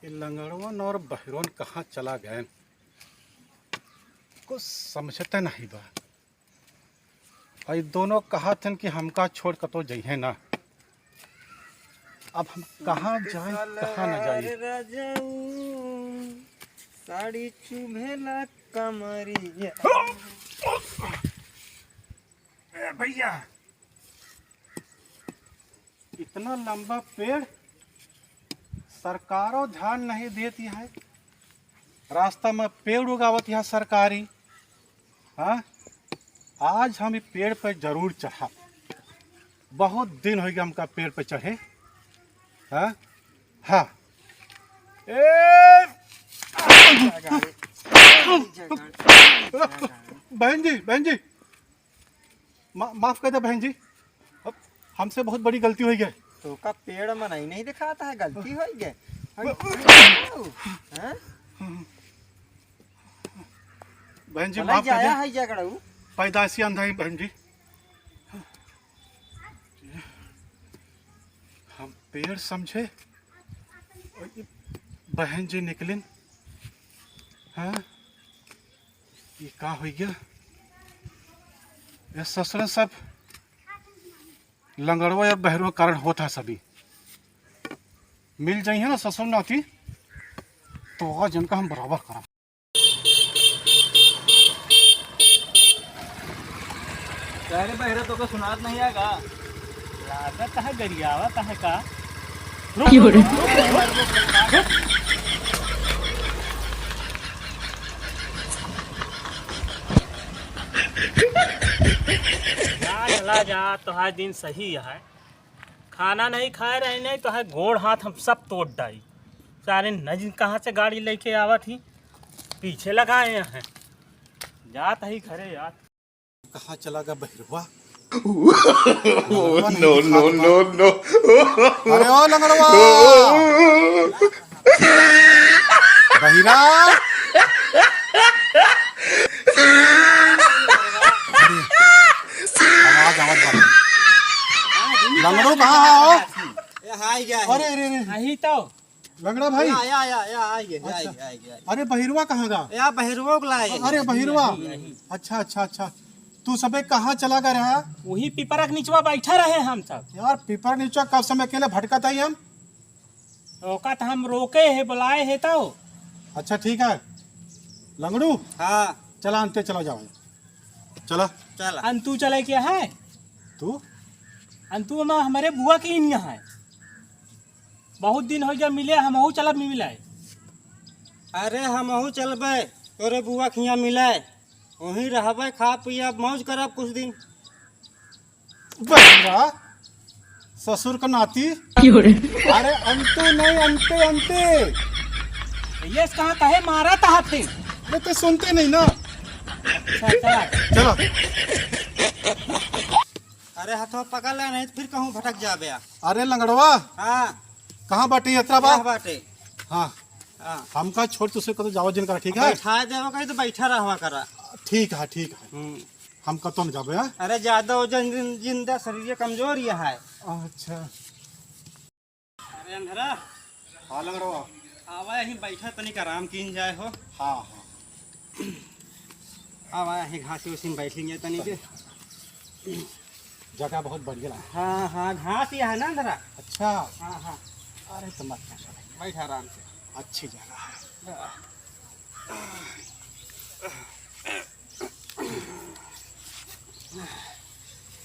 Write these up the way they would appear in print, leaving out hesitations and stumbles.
कि लंगड़वन और बहरोन कहाँ चला गए, कुछ समझते नहीं बा। और दोनों कहा थे कि हमका छोड़ कर तो जइहे ना। अब हम कहाँ जाए कहाँ न जाए। साड़ी चुभेला कमरिया। भैया इतना लंबा पेड़, सरकारों ध्यान नहीं देती है। रास्ता में पेड़ उगावत है सरकारी। हाँ, आज हम इस पेड़ पर जरूर चढ़ा। बहुत दिन हो गया हमका पेड़ पर चढ़े। हाँ हाँ बहन जी माफ कर दे बहन जी, अब हमसे बहुत बड़ी गलती हुई है। तो का पेड़ में नहीं दिखाता है, गलती हो गई। बहन जी माफ कर है जगड़ा पैदाइशी अंधा ही बहन जी। हम पेड़ समझे और ये बहन जी निकलिन। हाँ, ये का हो गया। ये ससुर सब लंगड़वा या बहरों के कारण होता। सभी मिल जाइए ना ससुर नाती, तो आज इनका हम बराबर करा। अरे बहरा तो का सुनात नहीं आगा, लागत है गरियावत है का। ला जा तो हर दिन सही है। खाना नहीं खाए रहे नहीं तो है गोड़ हाथ हम सब तोड़ डाई। सारे नजिन कहाँ से गाड़ी लेके आवा थी, पीछे लगाए हैं। जात ही खरे यार। कहाँ चला गया बहरवा। No no no no. अरे ओ लंगड़वा बहिरा, लंगड़ो कहाँ हो? अरे अरे यही तो लंगड़ा भाई। अच्छा। अरे बहिरवा कहाँ गा? या बहिरवो को लाए। अरे बहिरवा, अच्छा अच्छा अच्छा। तू सबे कहाँ चला गया रहा? वही पिपरा के नीचवा बैठा रहे हम सब। यार पीपर नीचे कब समय अकेले भटकता ही हम। रोका तो हम रोके है, बुलाए है तो। अच्छा ठीक है लंगड़ू। हाँ चला अंते चला जाओ। चला चल अंतु चले क्या है। तू अंतु में हमारे बुआ की इन है। बहुत दिन हो गया मिले, हमहू चलब नहीं मिले। अरे हमहू चलबे तोरे बुआ के यहाँ मिले, वहीं रहबे, खा पिया मौज करब कुछ दिन। बहिरा ससुर का नाती। अरे अंतु नहीं, अंते अंते। ये कहाँ कहे मारा था थे। ये तो सुनते नहीं ना। अच्छा चलो। अरे हाथों पकड़ ले नहीं तो फिर कहूँ भटक जाबे। अरे लंगड़वा हाँ कहाँ बाटी यात्रा बा? बाटे। हाँ हाँ हमका छोड़ तुझसे कतो जाओ जिन करा। ठीक है बैठा देव कहीं तो बैठा रहा करा। ठीक है ठीक है। हम कतो न जाबे। हाँ अरे ज्यादा वजन जिंदा शरीर कमजोर ये है। अच्छा। अरे अंधरा हाँ लंगड़वा आवा यहीं बैठा तनिक आराम कीन जाए हो। हाँ हाँ आवा यहीं घास उसी में बैठ लेंगे तनिक। जगह बहुत बढ़िया लगा। हाँ हाँ घास ही है ना अंधरा। अच्छा। हाँ हाँ अरे तो मत बैठ आराम से, अच्छी जगह है।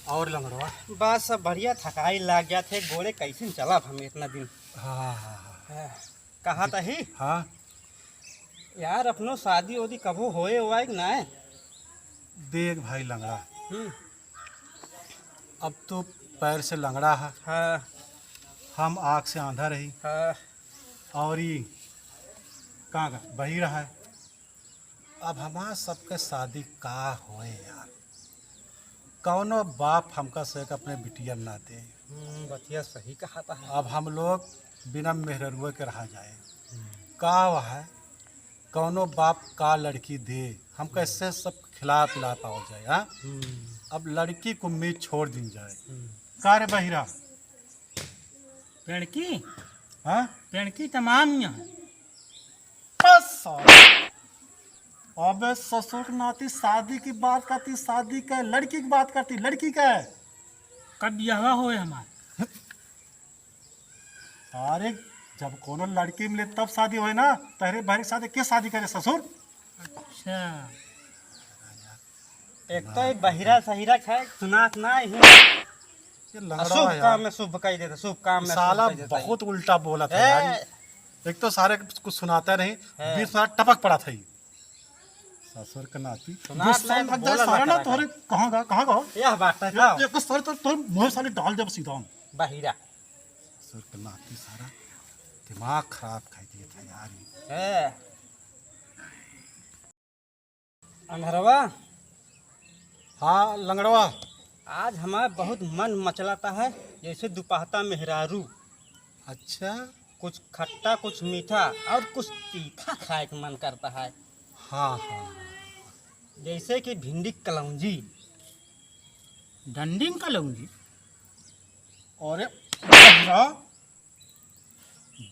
और लंगड़वा बस सब बढ़िया, थकाई लग गया थे गोड़े, कैसे चला हमें इतना दिन। हाँ हाँ कहा था ही हाँ। यार अपनो शादी वादी कबो होए हुआ कि ना। देख भाई लंगड़ा, अब तो पैर से लंगड़ा है। हाँ हम आँख से आंधा रही। हाँ और ये कहाँ का बही रहा है। अब हमारा सबके शादी का होए यार। कौनो बाप हमका से अपने बिटिया ना दे। बतिया सही कहा था। अब हम लोग बिना मेहरुए के रहा जाए का वह है। कौनो बाप का लड़की दे, हम कैसे सब खिला पिला पाओ जाए। हाँ अब लड़की को उम्मीद छोड़ दी जाए। का रे बहिरा पेड़ की हाँ पेड़ की तमाम यहाँ साला, अबे ससुर के नाती शादी की बात करती, शादी का लड़की की बात करती, लड़की का है। कब ब्याह होए हमार? अरे जब कोनो लड़की मिले तब शादी होए ना, तेरे भाई के साथ के शादी करे ससुर। अच्छा, एक तो ये बहिरा सहिरा है सुनात ना ही ये लंगड़ा शुभ है काम यार। में शुभ कही देता, शुभ काम में साला शुभ कही देता बहुत उल्टा बोला था है। यार। एक तो सारे कुछ सुनाता नहीं, है। बीच में टपक पड़ा था ये ससुर का नाती। सुनात गुस्सा नहीं, लग बोला जाए सारा ना ना करा तोरे कहाँ गो यह बात है ना ये सारे तो मुंह साले डाल जब सीधा हूँ। बहिरा ससुर का नाती सारा दिमाग खराब कर दिया था यार ये। है। अंधरवा, हाँ लंगड़वा, आज हमारा बहुत मन मचलाता है, जैसे दुपहता मेहरारू, अच्छा कुछ खट्टा कुछ मीठा और कुछ तीखा खाए का मन करता है, हाँ हाँ जैसे कि भिंडी कलौंजी। डंडी का लूंगी। और बहिरा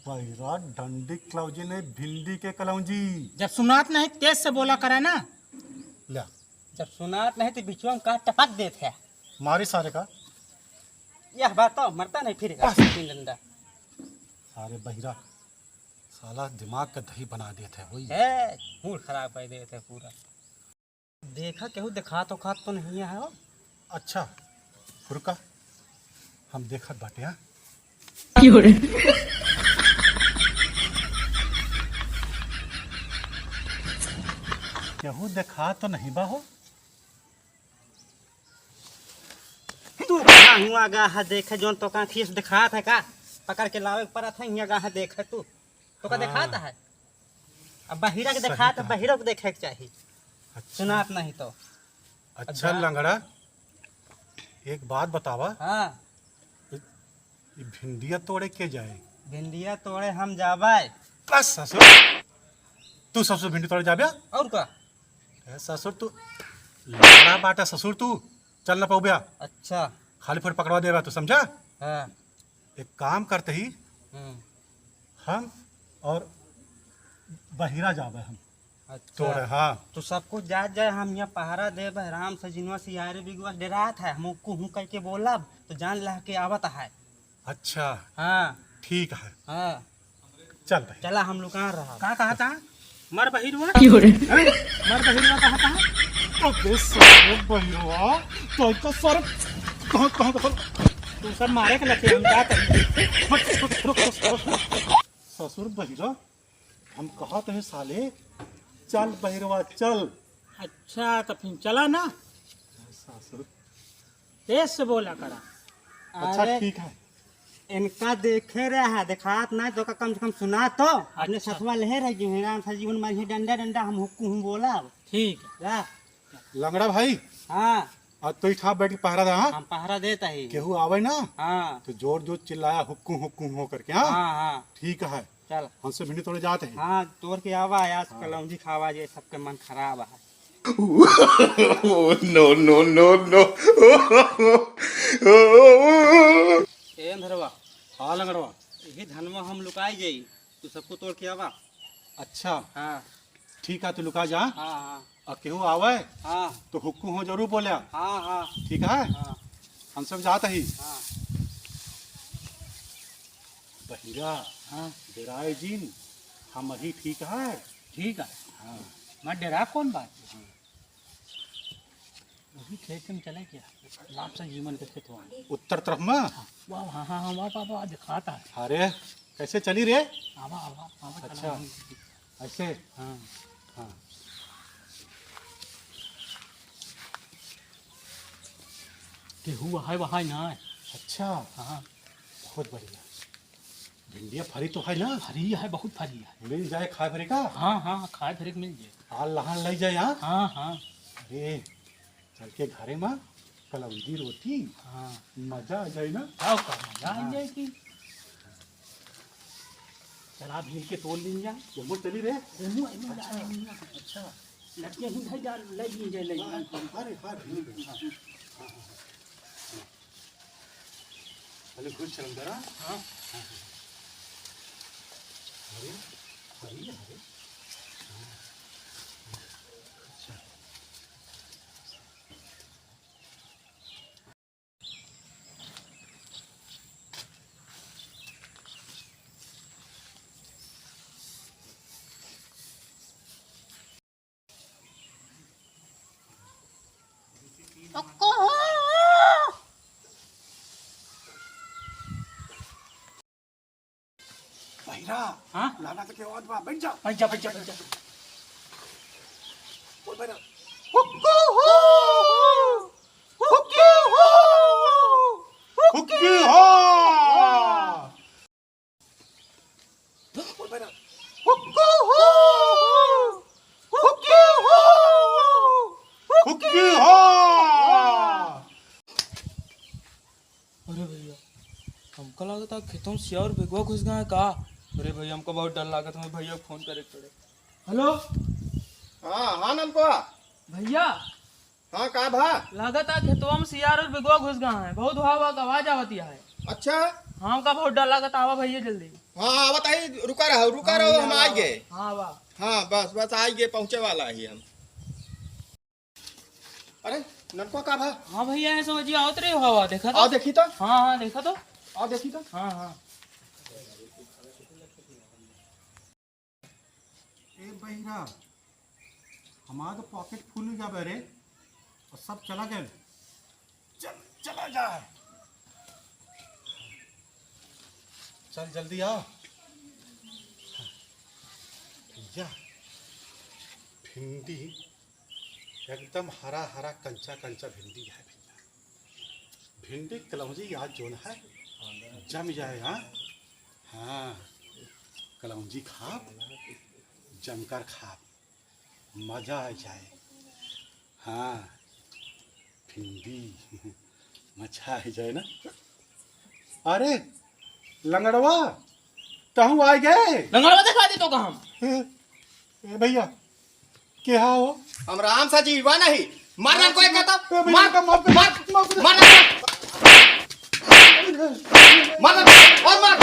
बहिरा डंडी कलौजी ने भिंडी के कलौजी जब सुनात नहीं तेज से बोला करा ना। ला जब सुनात नहीं तो बिचवा में का टपक देते है। मारी सारे का यह बात तो मरता नहीं फिर डंडा सारे बहिरा साला दिमाग का दही बना देते हैं वही। है, मूड खराब कर देते है पूरा। देखा केहू दिखा तो खात तो नहीं है वो। अच्छा रुका, हम देखत बाटे। हाँ केहू देखा तो नहीं बा हो। तू कहाँ हुआ गा है देखे जोन तो कहाँ खीस दिखात है का, पकड़ के लावे पड़ा था यहाँ गा है देखे तू तो का हाँ। दिखाता है। अब बहिरा के सही दिखात कहा। बहिरा को देखे के चाहिए, अच्छा सुनात नहीं तो। अच्छा लंगड़ा, एक बात बतावा, हाँ, ये भिंडिया तोड़े के जाए? भिंडिया तोड़े हम जाबाय। बस ससुर, तू ससुर भिंडी तोड़े जाबे? और का? ए, ससुर तू लंगड़ा बाटा, ससुर तू चल ना पाऊ बया, अच्छा, खाली फिर पकड़वा देगा तू, समझा? हाँ, एक काम करते ही हम्म, हम और बहिरा जाबे हम तोड़े। अच्छा। हाँ तो सब कुछ जा जाए, हम यहाँ पहरा दे राम से जिनवा से यारे बिगवा डरात है, हम हूँ कह के बोला तो जान ला के आवत है। अच्छा हाँ ठीक है, हाँ, चल भाई। चला हम लोग कहाँ रहा। कहाँ कहा था? मर बहिरुआ? मर बहिरुआ कहा था? अबे ससुर बहिरवा तो इतना सर कहाँ तू सब मारे के लगे हम क्या करें? ससुर बहिरा, हम कहा तो है साले, चल बहिरवा चल। अच्छा तो फिर चला ना, ससुर तेज से बोला करा। अच्छा अरे, ठीक है। इनका देखे रहा है, दिखात ना तो का कम से कम सुना तो अपने अच्छा। ससुआ ले रही है राम सा जीवन मारी डंडा डंडा हम हुक्कू हूँ बोला। ठीक है। ला, लंगड़ा भाई, हाँ, आज तो इठा बैठ के पहरा था। हाँ हम पहरा देता ही। केहू आवे ना हाँ तो जोर जोर चिल्लाया हुक्कू हुक्कू हो करके। हाँ हाँ हाँ, ठीक है, चल। हमसे भिंडी तोड़े जाते हैं। हाँ, तोड़ के आवा आज कलौंजी खावा जे सबके मन खराब है। Oh, no, no, no, no. ए अंधरवा, हाँ लंगड़वा, यही धनवा हम लुकाई जाई, तू सबको तोड़ के आवा। अच्छा हाँ ठीक है, तू लुका जा। हाँ हाँ और केहू आवे हाँ तो हुक्कू हो जरूर बोलिया, हाँ हाँ ठीक है? हाँ हम सब जाते ही। हाँ बहिरा हाँ डेराए जीन, हम ही ठीक है। ठीक है। हाँ मैं डरा कौन बात? वही खेत में चले क्या? लाभ से जीवन के खेत वहाँ। उत्तर तरफ में। वाह हाँ हाँ हाँ, वाह वाह वाह, दिखाता है। अरे कैसे चली रे? आवा आवा आवा, अच्छा। चला। ऐसे हाँ, हाँ केहू है वहाँ ना। अच्छा हाँ, बहुत बढ़िया। भिंडिया फरी तो है ना? फरी है, बहुत फरी है। मिल जाए खाए फरी का। हाँ हाँ, खाए फिर मिल जाए। हाल लहान ले जाए। हाँ हाँ हाँ अरे चल के घरे में कलौंजी रोटी, हाँ, मजा आ जाए ना। आओ का मजा आ जाएगी। चला भीड़ के तोड़ लीन जाए। जम्मू चली रे। अच्छा, लड़के ही घर जा ले लीन जाए, ले लीन जाए। अरे हाँ भिंडी हाँ हाँ चलो घुस चल जरा। हाँ, अरे अरे अरे बहिरा हाँ लाना के आवाज बा बैठ जा बैठ जा बैठ जा बैठ जा बोल बहिरा हुक्की हो बोल बहिरा हुक्की हो अरे भैया हमको लगा था खेतों में सिया और बेगवा घुस गए हैं का। अरे भैया हमको बहुत डर लगा था, मैं भैया को फोन करे पड़े। हेलो हाँ हाँ नलकुआ भैया, हाँ का भा लगा था खेतवा में सियार और बेगवा घुस गए हैं, बहुत हवा का आवाज आवती है। अच्छा हाँ हमका बहुत डर लगा था, आवा भैया जल्दी। हाँ हाँ बताइए, रुका रहो हम आ गए। हाँ वाह हाँ बस आ गए, पहुँचे वाला ही हम। अरे नलकुआ का भा हाँ भैया ऐसा समझिए आवत रही हवा, देखा आओ तो? देखी तो हाँ हाँ देखा तो? आओ देखी तो हाँ हाँ ए बहिरा हमारा तो पॉकेट फुल हो जाबे रे और सब चला गए। चला जाए, चल जल्दी आओ भैया। भिंडी एकदम हरा हरा कंचा कंचा भिंडी है भैया। भिंडी कलौजी आज जोन है जम जाए। हाँ हाँ कलौजी खा जमकर खा, मजा आ जाए। हाँ भिंडी मजा आ जाए ना। अरे लंगड़वा तहु आ गए। लंगड़वा दिखा दी तो कहा ए भैया क्या हो? हम राम सा जीवा नहीं मारना कोई कहता ए भैया मार का माफ कर, माफ कर। मारना और मार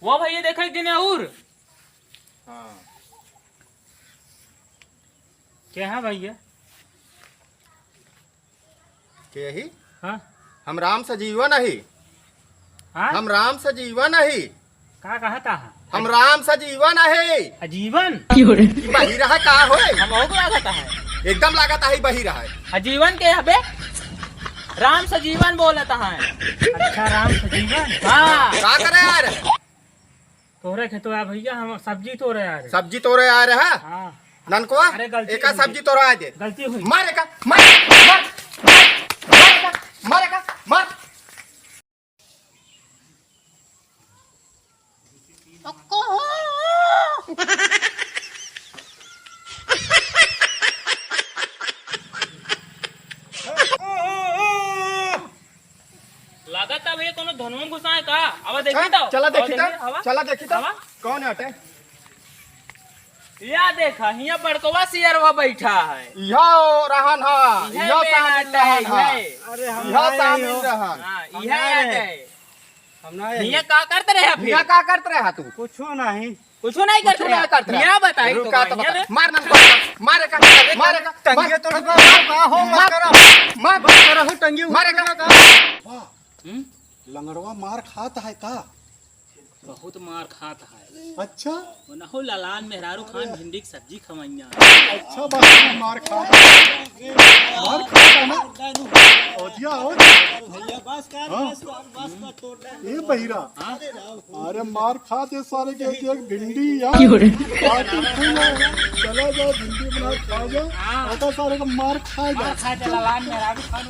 वो भैया देखा कि नहीं और? हाँ क्या है भैया? के ही हाँ हम राम सा जीवा नहीं, हाँ हम राम सा जीवा नहीं, का कहता है? हम राम सा जीवा नहीं। अजीवन बही रहा का होए, हम और लागता है एकदम लागत है बही रहा है। अजीवन के हबे राम सजीवन बोलता है। अच्छा राम सजीवन। हाँ का करे यार, तोरे खेतो आ भैया, हम सब्जी तोड़े आ रहे। सब्जी तोड़े आ रहा है हाँ ननकुआ। अरे गलती एका हुई। सब्जी तोड़ा दे, गलती हुई। मारे का मार मारे का मार। लागत है भैया कोनो धनवा में घुसाए का। अब देखी तो चला देखी हवा। तो चला देखी तो हवा? कौन है हटे? या देखा हिया बड़कवा सियरवा बैठा है। यो रहन हा, इहे यो में शामिल आटे है, रहन हा, इहे। यो शामिल रहन। हाँ इहे आटे है। हम ना हिया का करते रहे फिर? क्या का करते रहा तू? कुछ नहीं। कुछ नहीं करते कुछ नहीं करते रहे। हिया बताई तो रुका तो हिया बता, रे। मार ना मारे का मारे का टंगे तो मार टंगे मारे का हम्म? लंगड़वा मार खाता है का? बहुत मार खाता है। अच्छा हो ललान मेहरारू खान भिंडी की सब्जी खवैया। अच्छा बात है, मार खाता ना। ओदिया हो भैया बस कर बस कर तोड़ दे। ए बहिरा अरे मार खा दे सारे के एक भिंडी यार। चला जाओ भिंडी बना खा जाओ, आता सारे को मार खा जाओ। खा ललान मेहरारू खान